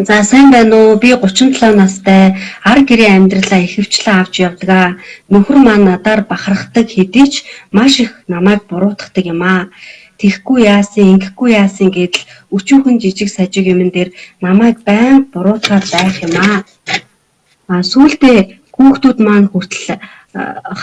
За сайн байна уу? Би 37 настай ар гэрийн амьдралаа ихэвчлэн авч явдаг. Нөхөр маань надаар бахархдаг хэдий ч маш их намайг буруутгадаг юм аа. Тихгүй яасан, ингэхгүй яасан гэдэл өчүүхэн жижиг сажиг юмн дээр намайг байнга буруутгаад байх юм аа. Сүүлдээ хүүхдүүд маань хүртэл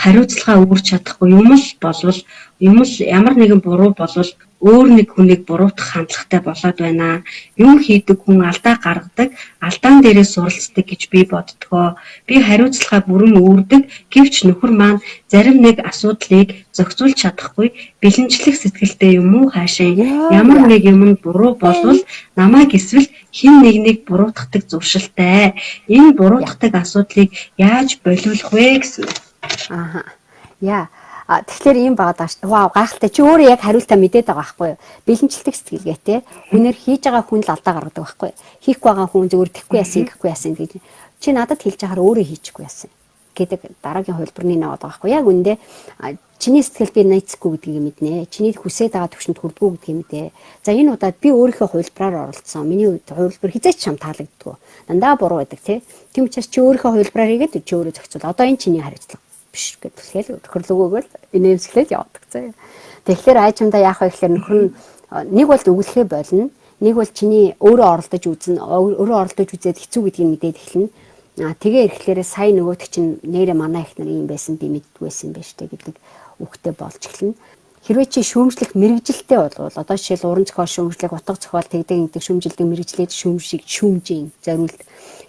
хариуцлагаа өгч чадахгүй юм л ямар нэгэн буруу болвол өөр нэг хүнийг буруутгах хандлагатай болоод байна. Юм хийдэг хүн алдаа гаргадаг, алдаан дээрээ суралцдаг гэж би боддгоо. Би хариуцлагаа бүрэн үүрдэг, гэвч нөхөр маань зарим нэг асуудлыг зохицуулж чадахгүй, бэлэнчлэх сэтгэлтэй юм уу хаашаа. Ямар нэг юмд буруу болвол намайг эсвэл хэн нэгнийг буруутгадаг зуршилтай. Энэ буруутгадаг асуудлыг яаж болиулах вэ гэсэн. Тэгэхээр ийм байгаа даа. Вау, гайхалтай. Чи өөрөө яг хариултаа мэдээд байгаа байхгүй юу? Бэлэнчлдэг сэтгэлгээтэй. Хүнээр хийж байгаа хүн л алдаа гаргадаг байхгүй юу? Хийхгүй байгаа хүн зөвөр тэхгүй яасан, гэхгүй яасан гэж. Чи надад хэлж яхаар өөрөө хийчихгүй яасан гэдэг дараагийн хувилбарны наваад байгаа байхгүй юу? Яг үндэ чиний сэтгэл би найцгүй гэдгийг мэднэ. Чиний хүсээд байгаа төвшөнд хүрдэггүй гэдгийг мэдээ. За энэ удаад би өөрийнхөө хувилбараар оролцсон. Миний хувилбар хизээч чам таалагддаггүй. Дандаа буруу байдаг тий. Тийм учраас чи өөрийнхөө хувилбараар хийгээд чи өөрөө зохицуул. Одоо энэ чиний хариуцлага биш гэдгээр тохирлогоогоор инээмсэглээд явдаг заяа. Тэгэхээр айчамдаа яах вэ гэхээр нөхөр нь нэг бол өгүүлэхээ болно. Нэг бол чиний өөрөө оролдож үзээд хэцүү гэдгийг мэдээд эхэлнэ. Тэгээ ирэхлээрээ сая нөгөөт чинь нэрэ манай их нар юм байсан би мэддгүй байсан байж тээ гэдэг үгтэй болж эхэлнэ. Хэрвээ чи шүүмжлэх мэрэгжилтэй болвол одоо жишээл уран зохиол шүүмжлэх, утга зохиол тэгдэг шүүмжилдэг мэрэгжлээд шүүмжийн зориулт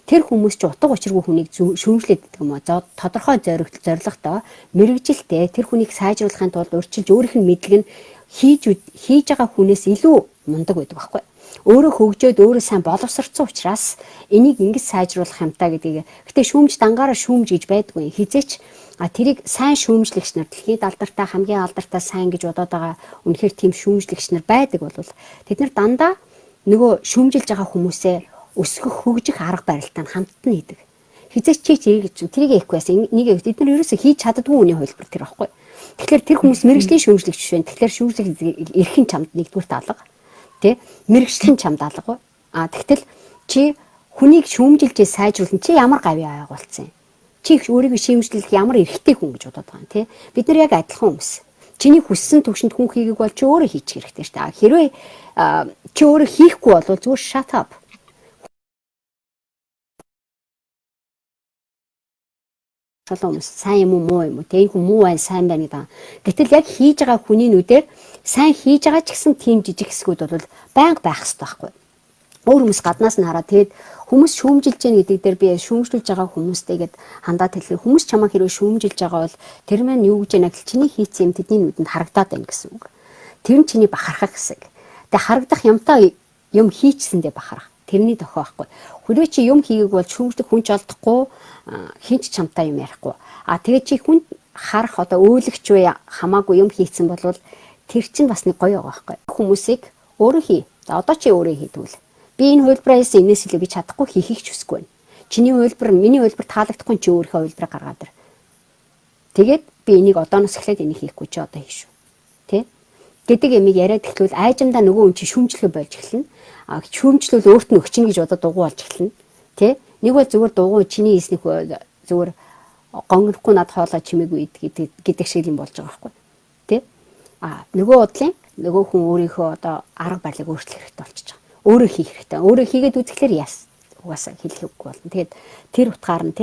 тэр хүмүүс ч утга учиргүй хүнийг шүүмжлээд гэдэг юм аа. Тодорхой зорилготой мэрэгжилтэй тэр хүнийг сайжруулахын тулд урьдчилж өөрийнх нь мэдлэг нь хийж байгаа хүнээс илүү мундаг байдаг байхгүй. Өөрөө хөгжөөд өөрөө сайн боловсрцсан учраас энийг ингэж сайжруулах юмтаа гэдгийг. Гэтэ шүүмж дангаараа шүүмж гэж байдгүй. Хизээч тэрийг сайн шүүмжлэгч нар дэлхийд алдартай хамгийн алдартай сайн гэж бодоод байгаа үнэхээр тийм шүүмжлэгч нар байдаг бол тэд нар дандаа нөгөө шүүмжилж байгаа хүмүүсээ өсгөх хөгжих арга барилтаа хамтд нь хийдэг. Хизээч тэрийг хийхгүй байсан. Энийг эд нар ерөөсөө хийж чаддгүй үний хувилбар тэр байхгүй. Тэгэхээр тэр хүмүүс мэрэгжлийн шүүмжлэгч байна. Тэгэхээр шүүмжлэх эрхэн чамд нэгдүгээр алга. Тэ мэрэгжлийн чамд алга. Тэгтэл чи хүнийг шүүмжилжээ сайжруулна. Чи ямар гавь байгуулсан юм? Чи өөрийгөө шүүмжлэх ямар эрхтэй хүн гэж бодоод байгаа юм те. Бид нар яг адилхан хүмүүс. Чиний хүссэн төвшөнд хүн хийгээг бол чи өөрөө хийчих хэрэгтэй шүү дээ. Хэрвээ чи өөрөө хийхгүй бол зүгээр shut up. Шаломс сайн юм уу муу юм уу те энэ хүн муу бай сайн байна гэдэг. Гэтэл яг хийж байгаа хүний нүдээр сайн хийж байгаа ч гэсэн тийм жижиг хэсгүүд бол байнга байх хэрэгтэй байхгүй. Өөр хүмүүс гаднаас нь хараад тэгээд хүмүүс шүүмжилж гэнэ гэдэг дээр би шүүмжлүүлж байгаа хүмүүстэйгээд хандаад хэлэх. Хүмүүс чамаа хэрвээ шүүмжилж байгаа бол тэр маань юу гэж яана гэл чиний хийцэн юм тэдний нүдэнд харагдаад байна гэсэн үг. Тэр нь чиний бахархах хэсэг. Тэгээд харагдах юмтай юм хийчсэндээ бахарах. Тэрний дохио байхгүй. Хэрвээ чи юм хийгээг бол шүүмжлэх хүн ч олдохгүй хинч чамтай юм ярихгүй. Тэгээд чи хүн харах одоо өөлөгч вэ хамаагүй юм хийцэн болвол тэр чинь бас нэг гоё байгаа байхгүй. Хүмүүсийг өөрөө хий. За одоо чи өөрөө хийдвэл би энэ хувилбараас энэс илүү би чадахгүй хийхийг ч хүсэхгүй байна. Чиний хувилбар, миний хувилбар таалагдахгүй чи өөрийнхөө хувилбараа гаргаад ир. Тэгээд би энийг одооноос эхлээд энийг хийхгүй чи одоо хий шүү. Тэ? Гэдэг ямиг яриад эхлүүл айжамдаа нөгөө хүн чи шүүмжлэхэ болж эхэлнэ. Шүүмжлүүл өөрт нь өгчин гэж бодоод дугуй болж эхэлнэ. Тэ? Нэг бол зүгээр дугуй чиний хийсний зүгээр гонгорхгүй над хоолой чимээгүй гэдэг шиг юм болж байгаа байхгүй. Тэ? Нөгөө бодлын нөгөө хүн өөрийнхөө одоо арга барилыг өөрчлөх хэрэгтэй болчихж байгаа. Өөрөө хийх хэрэгтэй. Өөрөө хийгээд үзэхлээр яас угаасаа хэлэх үгүй болно. Тэгээд тэр утгаар нь